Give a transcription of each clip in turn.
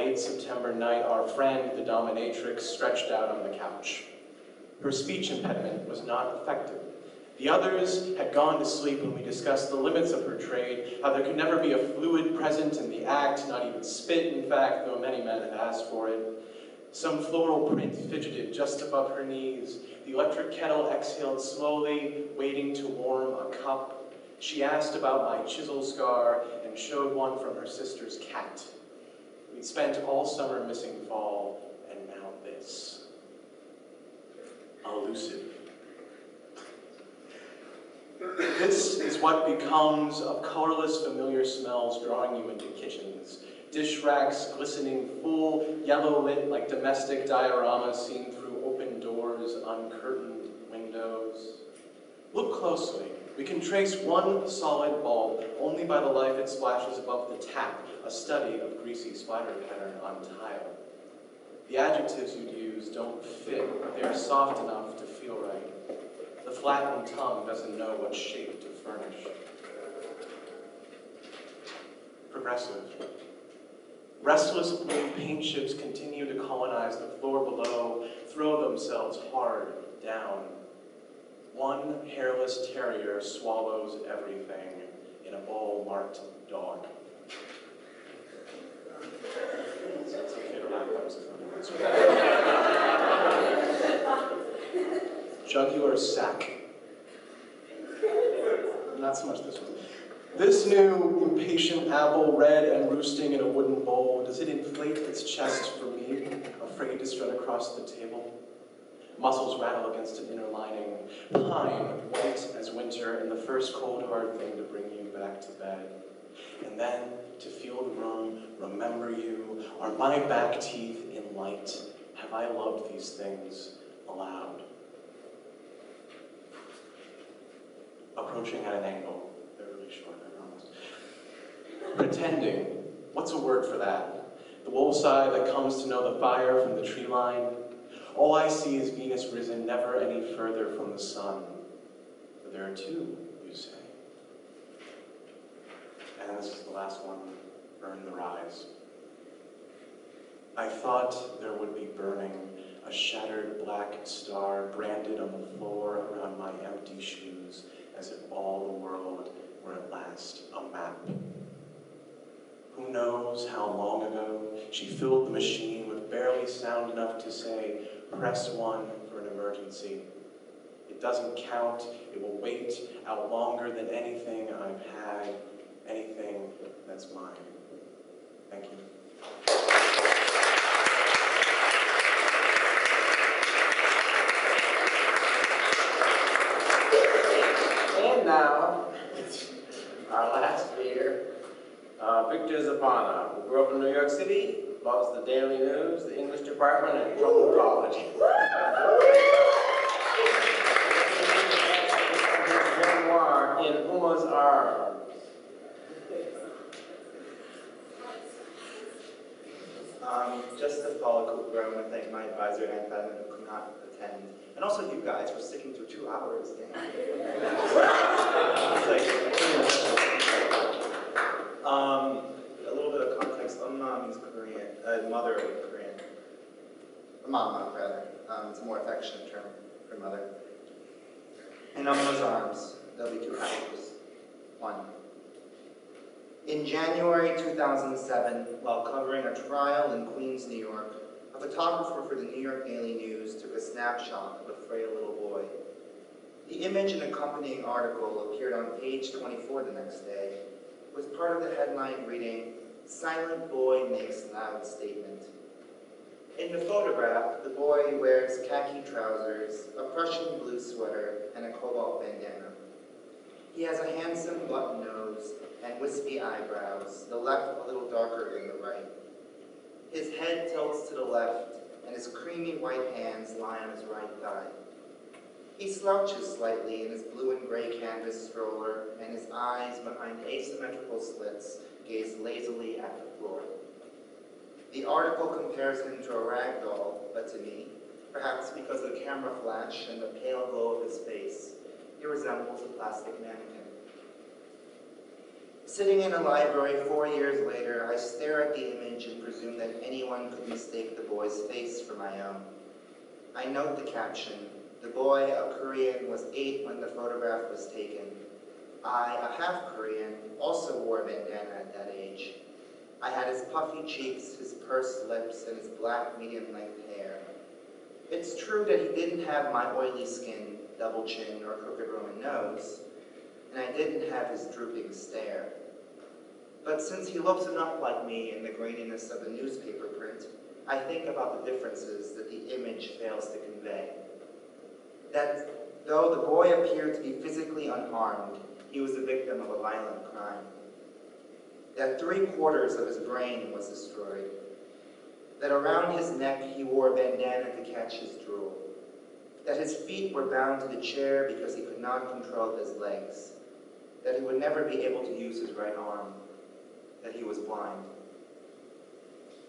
late September night, our friend, the dominatrix, stretched out on the couch. Her speech impediment was not affected. The others had gone to sleep when we discussed the limits of her trade, how there could never be a fluid present in the act, not even spit, in fact, though many men had asked for it. Some floral print fidgeted just above her knees. The electric kettle exhaled slowly, waiting to warm a cup. She asked about my chisel scar and showed one from her sister's cat. We'd spent all summer missing fall, and now this. Elusive. This is what becomes of colorless, familiar smells drawing you into kitchens. Dish racks glistening full, yellow lit like domestic dioramas seen through open doors, uncurtained windows. Look closely. We can trace one solid bulb only by the light it splashes above the tap, a study of greasy spider pattern on tile. The adjectives you'd use don't fit. They're soft enough to feel right. The flattened tongue doesn't know what shape to furnish. Progressive. Restless blue paint chips continue to colonize the floor below, throw themselves hard down. One hairless terrier swallows everything in a bowl marked dog. It's okay to laugh, that was funny. Jugular sac. Not so much this one. This new impatient apple, red and roosting in a wooden bowl, does it inflate its chest for me, afraid to strut across the table? Muscles rattle against an inner lining. Pine, white as winter, and the first cold hard thing to bring you back to bed. And then, to feel the room, remember you, are my back teeth in light? Have I loved these things aloud? Approaching at an angle. They're really short, I promise. Pretending. What's a word for that? The wolf's eye that comes to know the fire from the tree line. All I see is Venus risen, never any further from the sun. But there are two, you say. And this is the last one. Burn the rise. I thought there would be burning, a shattered black star branded on the floor around my empty shoes, as if all the world were at last a map. Who knows how long ago she filled the machine with barely sound enough to say, press 1 for an emergency. It doesn't count, it will wait out longer than anything I've had, anything that's mine. Thank you. And now, our last speaker, Victor Zapana, who grew up in New York City, loves the Daily News, the English department, and Trumbull College. Memoir, In Uma's Arms. Just to follow Cooper, I want to thank my advisor, Ann Fadman, who could not attend. And also you guys for sticking through 2 hours. A little bit of context. Is Korean, mother of Korean. Mama, rather. It's a more affectionate term for mother. In Uma's Arms, there'll be 2 passages. 1. In January 2007, while covering a trial in Queens, New York, a photographer for the New York Daily News took a snapshot of a frail little boy. The image and accompanying article appeared on page 24 the next day, with part of the headline reading, "Silent Boy Makes Loud Statement." In the photograph, the boy wears khaki trousers, a Prussian blue sweater, and a cobalt bandana. He has a handsome button nose and wispy eyebrows, the left a little darker than the right. His head tilts to the left, and his creamy white hands lie on his right thigh. He slouches slightly in his blue and gray canvas stroller, and his eyes behind asymmetrical slits gaze lazily at the floor. The article compares him to a rag doll, but to me, perhaps because of the camera flash and the pale glow of his face, he resembles a plastic mannequin. Sitting in a library 4 years later, I stare at the image and presume that anyone anyone could mistake the boy's face for my own. I note the caption, "The boy, a Korean, was 8 when the photograph was taken. I, a half-Korean, also wore a bandana at that age. I had his puffy cheeks, his pursed lips, and his black medium-length hair. It's true that he didn't have my oily skin, double chin, or crooked Roman nose, and I didn't have his drooping stare. But since he looks enough like me in the graininess of the newspaper print, I think about the differences that the image fails to convey. That though the boy appeared to be physically unharmed, he was the victim of a violent crime. That 3/4 of his brain was destroyed. That around his neck he wore a bandana to catch his drool. That his feet were bound to the chair because he could not control his legs. That he would never be able to use his right arm. That he was blind.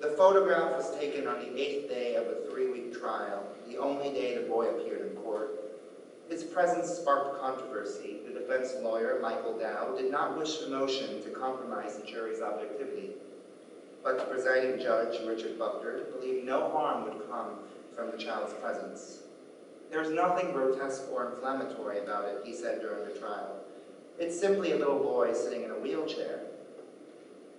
The photograph was taken on the 8th day of a 3-week trial, the only day the boy appeared in court. His presence sparked controversy. The defense lawyer, Michael Dow, did not wish the motion to compromise the jury's objectivity. But the presiding judge, Richard Buckner, believed no harm would come from the child's presence. "There is nothing grotesque or inflammatory about it," he said during the trial. "It's simply a little boy sitting in a wheelchair."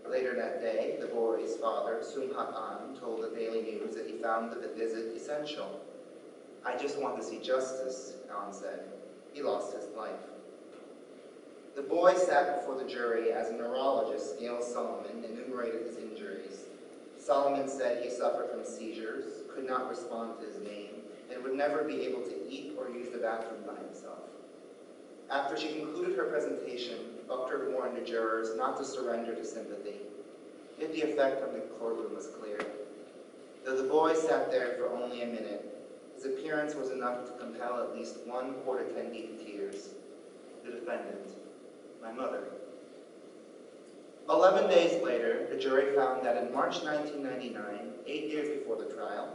Later that day, the boy's father, Sung Ha-an, told the Daily News that he found the visit essential. "I just want to see justice," An said. He lost his life. The boy sat before the jury as a neurologist, Yale Solomon, enumerated his injuries. Solomon said he suffered from seizures, could not respond to his name, and would never be able to eat or use the bathroom by himself. After she concluded her presentation, Buckner warned the jurors not to surrender to sympathy. Yet the effect on the courtroom was clear. Though the boy sat there for only a minute, his appearance was enough to compel at least one court attendee to tears. The defendant, my mother. 11 days later, the jury found that in March 1999, 8 years before the trial,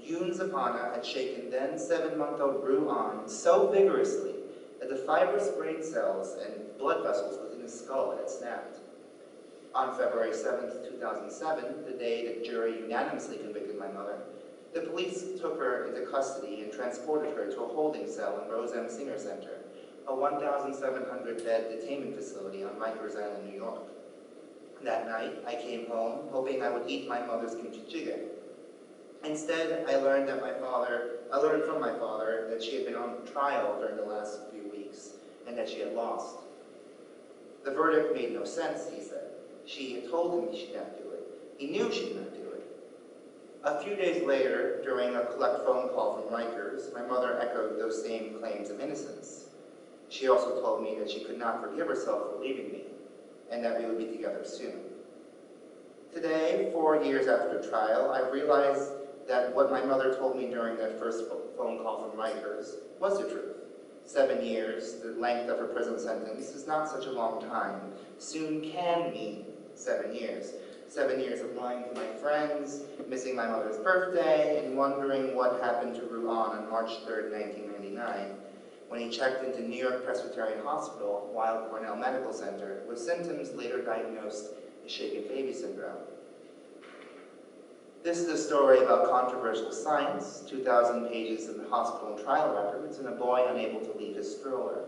Yoon Zapana had shaken then 7-month-old Ru-an so vigorously that the fibrous brain cells and blood vessels within his skull had snapped. On February 7, 2007, the day the jury unanimously convicted my mother, the police took her into custody and transported her to a holding cell in Rose M. Singer Center, a 1,700-bed detainment facility on Rikers Island, New York. That night, I came home hoping I would eat my mother's kimchi jjigae. Instead, I learned from my father that she had been on trial during the last few weeks and that she had lost. The verdict made no sense, he said. She had told him she'd not do it. He knew she'd not do it. A few days later, during a collect phone call from Rikers, my mother echoed those same claims of innocence. She also told me that she could not forgive herself for leaving me, and that we would be together soon. Today, 4 years after trial, I realized that what my mother told me during that first phone call from Rikers was the truth. 7 years, the length of her prison sentence, is not such a long time. Soon can mean 7 years. 7 years of lying to my friends, missing my mother's birthday, and wondering what happened to Ru-an on March 3rd, 1999, when he checked into New York Presbyterian Hospital, Weill Cornell Medical Center, with symptoms later diagnosed as shaken baby syndrome. This is a story about controversial science, 2,000 pages of hospital and trial records, and a boy unable to leave his stroller.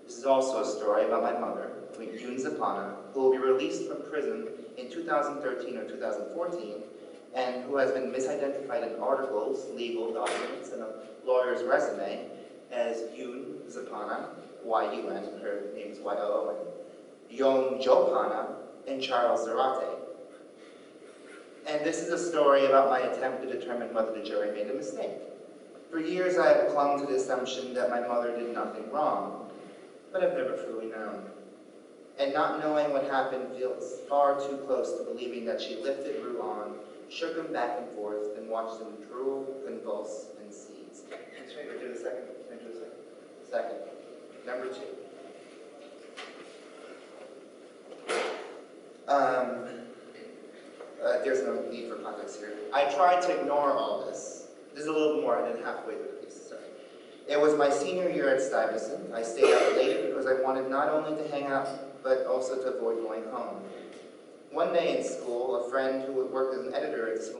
This is also a story about my mother, Yoon Zapana, who will be released from prison in 2013 or 2014, and who has been misidentified in articles, legal documents, and a lawyer's resume as Yoon Zapana, Y-U-N, her name is Y-O-O-N, Yong Jopana, and Charles Zarate. And this is a story about my attempt to determine whether the jury made a mistake. For years I have clung to the assumption that my mother did nothing wrong, but I've never truly known. And not knowing what happened feels far too close to believing that she lifted Ru-an, shook him back and forth, and watched him drool, convulse, and seize. Can I do the second? Can I do the second? Second. Number 2. There's no need for context here. I tried to ignore all this. This is a little more than halfway through the piece, sorry. It was my senior year at Stuyvesant. I stayed up late because I wanted not only to hang out, but also to avoid going home. One day in school, a friend who had worked as an editor at the school